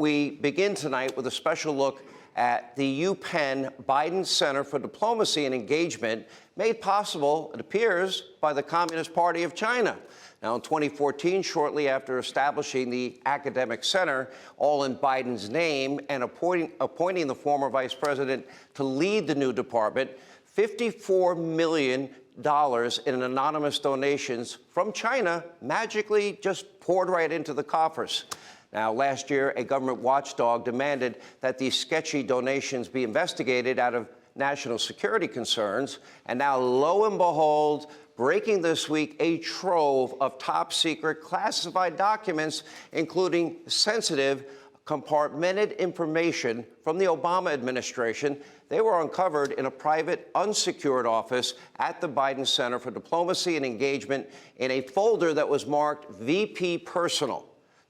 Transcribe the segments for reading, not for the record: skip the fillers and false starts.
we begin tonight with a special look at the Penn Biden Center for Diplomacy and Engagement, made possible, it appears, by the Communist Party of China. Now, in 2014, shortly after establishing the academic center, all in Biden's name, and appointing the former vice president to lead the new department, $54 million in anonymous donations from China magically just poured right into the coffers. Now, last year, a government watchdog demanded that these sketchy donations be investigated out of national security concerns. And now, lo and behold, breaking this week, a trove of top-secret classified documents, including sensitive, compartmented information from the Obama administration. They were uncovered in a private, unsecured office at the Biden Center for Diplomacy and Engagement in a folder that was marked VP Personal.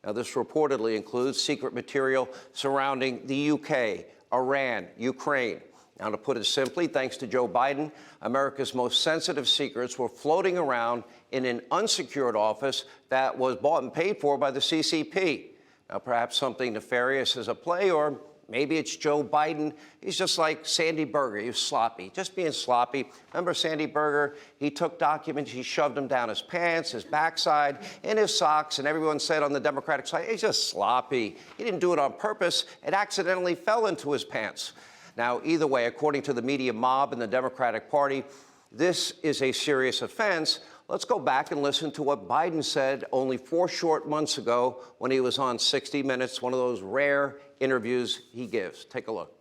Now, this reportedly includes secret material surrounding the UK, Iran, Ukraine. Now, to put it simply, thanks to Joe Biden, America's most sensitive secrets were floating around in an unsecured office that was bought and paid for by the CCP. Now, perhaps something nefarious is at play, or maybe it's Joe Biden. He's just like Sandy Berger. He was sloppy, just being sloppy. Remember Sandy Berger? He took documents, he shoved them down his pants, his backside, in his socks, and everyone said on the Democratic side, he's just sloppy. He didn't do it on purpose. It accidentally fell into his pants. Now, either way, according to the media mob and the Democratic Party, this is a serious offense. Let's go back and listen to what Biden said only 4 short months ago when he was on 60 Minutes, one of those rare interviews he gives. Take a look.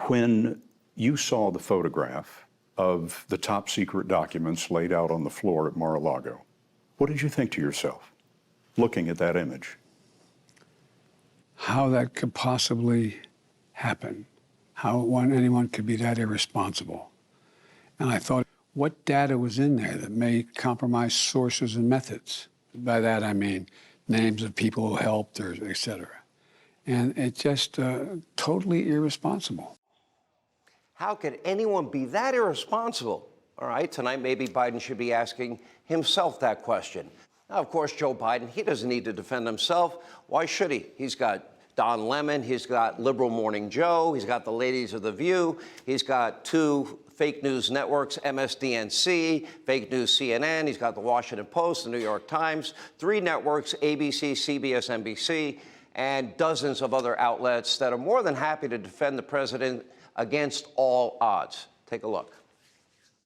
When you saw the photograph of the top secret documents laid out on the floor at Mar-a-Lago, what did you think to yourself, looking at that image? How that could possibly happen, how anyone could be that irresponsible. And I thought, what data was in there that may compromise sources and methods? By that, I mean names of people who helped, or et cetera. And it's just totally irresponsible. How could anyone be that irresponsible? All right, tonight maybe Biden should be asking himself that question. Now, of course, Joe Biden, he doesn't need to defend himself. Why should he? He's got Don Lemon, he's got Liberal Morning Joe, he's got the ladies of The View, he's got 2 fake news networks, MSDNC, fake news CNN, he's got the Washington Post, the New York Times, 3 networks, ABC, CBS, NBC, and dozens of other outlets that are more than happy to defend the president against all odds. Take a look.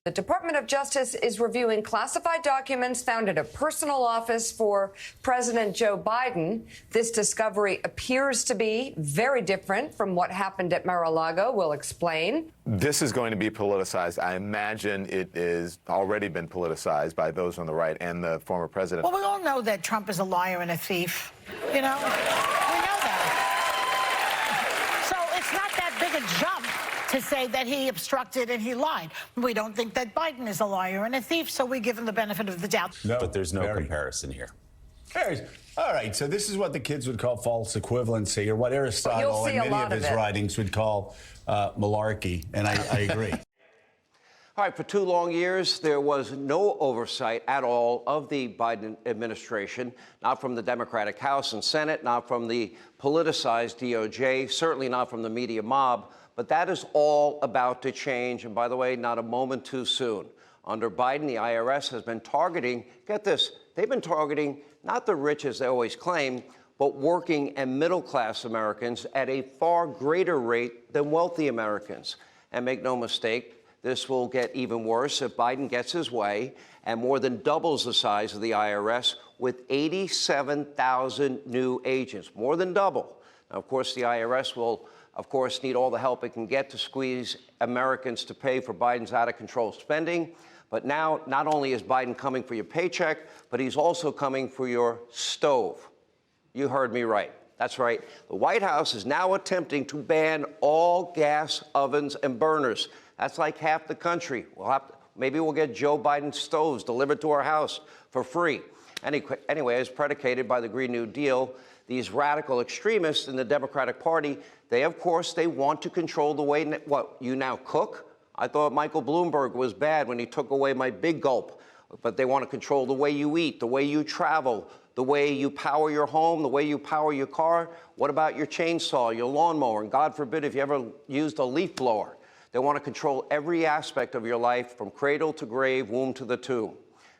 The Department of Justice is reviewing classified documents found at a personal office for President Joe Biden. This discovery appears to be very different from what happened at Mar-a-Lago. We'll explain. This is going to be politicized. I imagine it is already been politicized by those on the right and the former president. Well, we all know that Trump is a liar and a thief. You know, we know that. So it's not that big a jump to say that he obstructed and he lied. We don't think that Biden is a liar and a thief, so we give him the benefit of the doubt. No, but there's no comparison here. All right, so this is what the kids would call false equivalency, or what Aristotle and many of his writings would call malarkey, and I agree. All right, for 2 long years, there was no oversight at all of the Biden administration, not from the Democratic House and Senate, not from the politicized DOJ, certainly not from the media mob. But that is all about to change. And by the way, not a moment too soon. Under Biden, the IRS has been targeting, get this, they've been targeting not the rich as they always claim, but working and middle-class Americans at a far greater rate than wealthy Americans. And make no mistake, this will get even worse if Biden gets his way and more than doubles the size of the IRS with 87,000 new agents, more than double. Now, of course, the IRS will need all the help it can get to squeeze Americans to pay for Biden's out-of-control spending. But now, not only is Biden coming for your paycheck, but he's also coming for your stove. You heard me right. That's right. The White House is now attempting to ban all gas ovens and burners. That's like half the country. Maybe we'll get Joe Biden stoves delivered to our house for free. Anyway, as predicated by the Green New Deal, these radical extremists in the Democratic Party, they want to control the way, what, you now cook? I thought Michael Bloomberg was bad when he took away my big gulp. But they want to control the way you eat, the way you travel, the way you power your home, the way you power your car. What about your chainsaw, your lawnmower, and God forbid if you ever used a leaf blower? They want to control every aspect of your life from cradle to grave, womb to the tomb.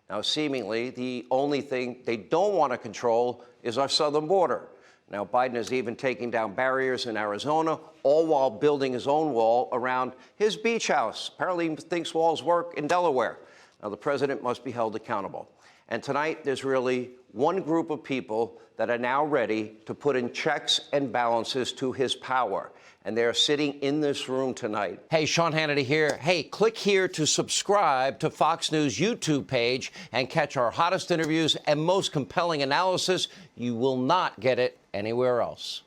Now, seemingly, the only thing they don't want to control is our southern border. Now, Biden is even taking down barriers in Arizona, all while building his own wall around his beach house. Apparently, he thinks walls work in Delaware. Now, the president must be held accountable. And tonight, there's really one group of people that are now ready to put in checks and balances to his power. And they're sitting in this room tonight. Hey, Sean Hannity here. Hey, click here to subscribe to Fox News YouTube page and catch our hottest interviews and most compelling analysis. You will not get it anywhere else.